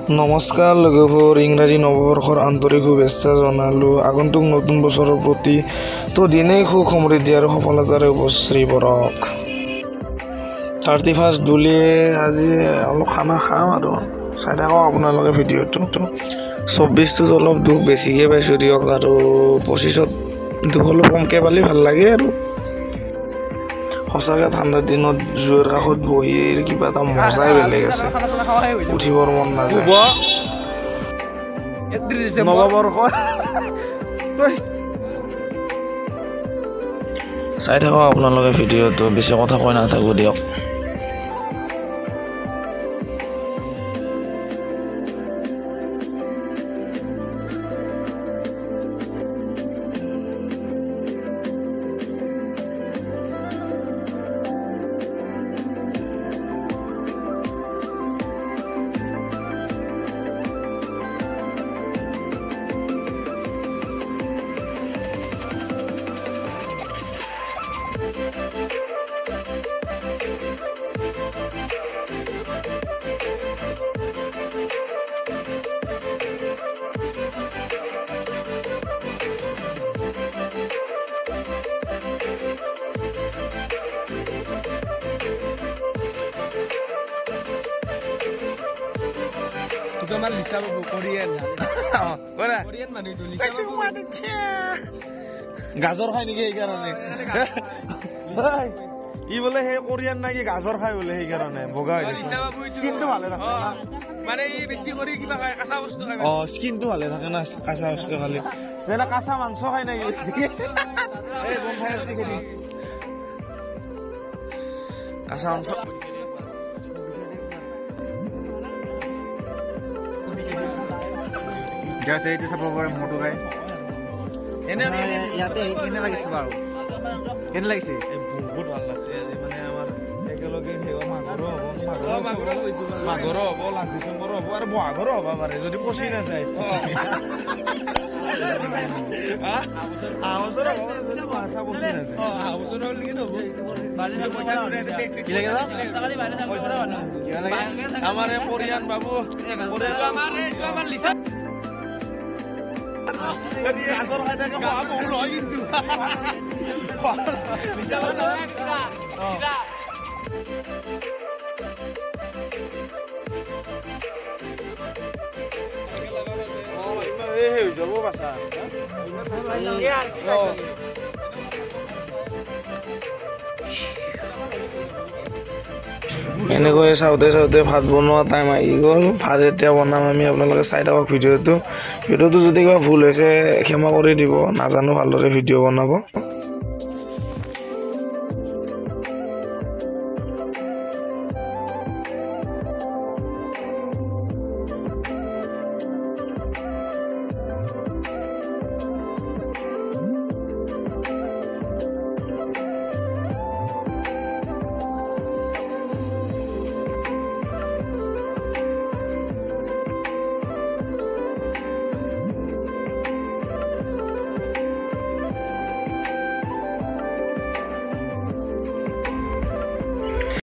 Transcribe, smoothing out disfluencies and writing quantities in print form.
নমস্কাৰ লগবোৰ ইংৰাজী নৱবৰ্ষৰ আন্তৰিক শুভেচ্ছা জনালো আগন্তুক নতুন বছৰৰ প্ৰতি তো দিনেই সুখ সমৃদ্ধি আৰু সফলতাৰে উপশ্ৰী পৰক 31 দুলি আজি অলপ খানা খাম আৰু চাই থাকক আপোনালোকে ভিডিঅ'টো 24 টো অলপ দুখ বেছিকৈ পাইছোঁ দিয়ক আৰু 25ত দুখ অলপ কমকৈ পালে ভাল লাগে আৰু সঁচাকৈ ঠাণ্ডা দিনত জুইৰ কাষত বহি কিবা এটা মজাই বেলেগ আছে উঠিবৰ মন নাযায় নৱবৰ্ষ চাই থাকক আপোনালোকে ভিডিঅ'টো বেছি কথা কৈ নাথাকোঁ দিয়ক Zaman Lisa bu Korean ya. Mana? Korean mana itu Lisa? গাজৰ খাই নেকি এই কাৰণে ই বলে হে কোৰিয়ান নাকি গাজৰ খাই বলে এই কাৰণে বগা Lisa babu itu. স্কিনটো ভালে থাকে Mana ini besi kori kiba kayak kasa bos tu kan? স্কিনটো ভালে থাকে না কাঁচা বস্তু খালি যেনে কাঁচা মাংস খাই নাকি Eh bom fire sih jadi. কাঁচা মাংস Jasa itu siapa orang motor kayak? Ini ya teh ini lagi sebab. Ini lagi sih. বহুত ভাল লাগছে আজি মানে আমাৰ একেলগে হেৱা মাঘৰ হ'ব লাষ্ট ডিচেম্বৰ হ'ব আৰু বহাগৰ হ'ব পাৰে যদি পচি নাযায় আহোচৰ হ'ব যদি ভাষা পচি নাযায় Awasor hal gitu bu. Balik pojok gila gila. আমাৰ এই পৰিয়ান বাবু Kamar Lisa. যদি গাজৰ খাই থাকে খোৱা বহু লয় কিন্তু Bisa mana? Bisa. এই যাব বাছা এনেকৈ চাওঁতে চাওঁতে ভাত বনোৱা টাইম আহি গ'ল ভাত এতিয়া বনাম আমি আপোনালোকে চাই থাকক ভিডিঅ'টো যদি কিবা ভুল হৈছে ক্ষমা কৰি দিব নাজানো ভালদৰে ভিডিঅ' বনাব